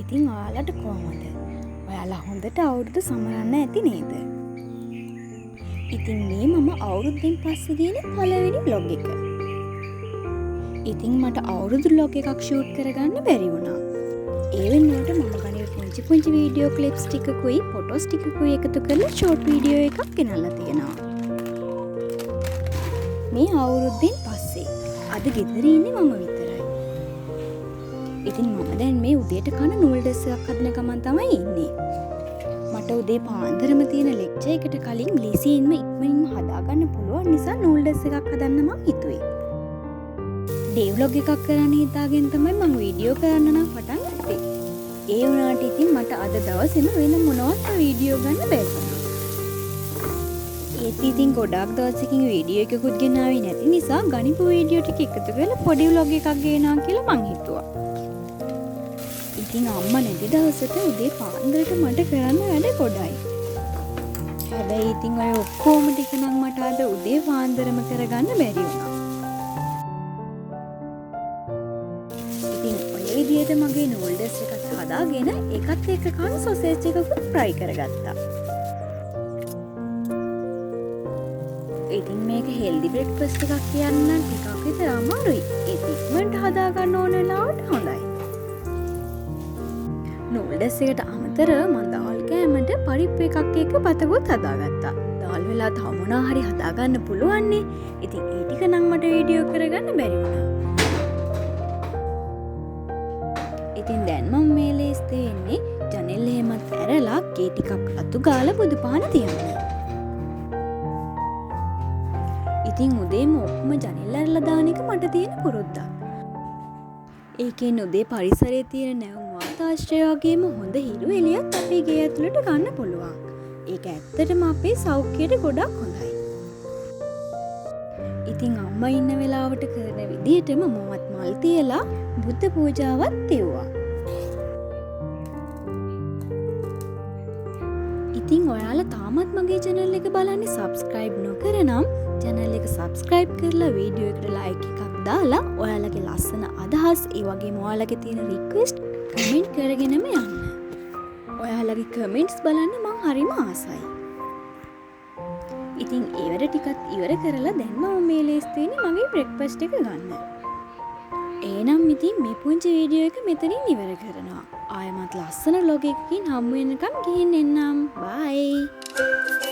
ඉතින් ඔයාලට කොහොමද? ඔයාලා හොඳට අවුරුදු සමරන්න ඇති නේද? ඉතින් මේ මම අවුරුද්දෙන් පස්සේ කියන පළවෙනි vlog එක. ඉතින් මට අවුරුදු vlog එකක් shoot කරගන්න බැරි වුණා. ඒ වෙනුවට මම ගණේ පුංචි වීඩියෝ ක්ලිප්ස් ටිකකුයි ෆොටෝස් ටිකකුයි එකතු කරලා ෂෝට් වීඩියෝ එකක් ගෙනල්ලා තියෙනවා. මේ අවුරුද්දෙන් පස්සේ අද ගෙදර ඉන්නේ මම විතරයි. ඉතින් මම දැන් මේ උදේට කන නූඩල්ස් එකක් හදන ගමන් තමයි ඉන්නේ. මට උදේ පාන්දරම තියෙන ලෙක්චර් එකට කලින් ලීසියෙන්ම ඉක්මනින්ම හදාගන්න පුළුවන් නිසා නූඩල්ස් එකක් හදන්න මම හිතුවේ. ඩේ vlog එකක් කරන්න හිතාගෙන තමයි මම වීඩියෝ කරන්න නම් පටන් ගත්තේ. ඒ වුණාට ඉතින් මට අද දවසේම වෙන මොනවත් වීඩියෝ ගන්න බැරි වුණා. ඒත් ඉතින් ගොඩාක් දවසකින් වීඩියෝ එකකුත් ගෙනාවේ නැති නිසා ගනිපු වීඩියෝ ටික එකතු කරලා පොඩි vlog එකක් ගේනවා කියලා මං හිතුවා. ඉතින් අම්මා නැති දවසට උදේ පාන්දරට මට කරන්න වැඩ ගොඩයි. හැබැයි ඉතින් ඔය ඔක්කොම ටික නම් මට අද උදේ පාන්දරම කරගන්න බැරි වුණා. ඉතින් ඔය විදිහට මගේ නූඩල්ස් එකත් හදාගෙන ඒකත් එක්ක කන සොසේජ් එකකුත් fry කරගත්තා. ඉතින් මේක හෙල්දි බ්‍රෙක්ෆාස්ට් එකක් කියන්න ටිකක් විතර අමාරුයි. ඒත් ඉක්මනට හදාගන්න ඕන වෙලාවට හොඳයි. නූඩල්ස් එකට අමතරව මම දාල් කෑමට පරිප්පු එකක් එක්ක බතකුත් හදාගත්තා. දාල් වෙලා තව මොනවා හරි හදාගන්න පුළුවන් නේ. ඉතින් ඒ ටික නම් මට වීඩියෝ කරගන්න බැරි වුණා. ඉතින් දැන් මම මේ ලේස්තේ ඉන්නේ ජනෙල් එහෙමත් ඇරලා ගේ ටිකක් අතු ගාලා බුදුපහන තියන්න. ඉතින් උදේම ඔක්කොම ජනෙල් ඇරලා දාන එක මට තියෙන පුරුද්දක්. ඒකෙන් උදේ පරිසරයේ තියෙන නැවුම් වාතාශ්‍රය වගේම හොඳ හිරු එළියත් අපේ ගේ ඇතුළට ගන්න පුළුවන්. ඒක ඇත්තටම අපේ සෞඛ්‍යයට ගොඩක් හොඳයි. ඉතින් අම්මා ඉන්න වෙලාවට කරන විදිහටම මමත් මල් තියලා බුද්ධ පූජාවක් තෙව්වා. ඉතින් ඔයාලා තාමත් මගේ channel එක බලන්නේ subscribe නොකර නම් channel එක subscribe කරලා වීඩියෝ එකට like එකක් දාලා ඔයාලගේ ලස්සන අදහස් ඒ වගේම ඔයාලගේ තියෙන request comment කරගෙනම යන්න. ඔයාලගේ comments බලන්න මං හරිම ආසයි. ඉතින් ඒ වැඩ ටිකත් ඉවර කරලා දැන් මම මේ ලේස්තේනේ මගේ breakfast එක ගන්න. එහෙනම් ඉතින් මේ පුංචි වීඩියෝ එක මෙතනින් ඉවර කරනවා. ආයෙමත් ලස්සන vlog එකකින් හමු වෙනකම් ගිහින් එන්නම්. bye.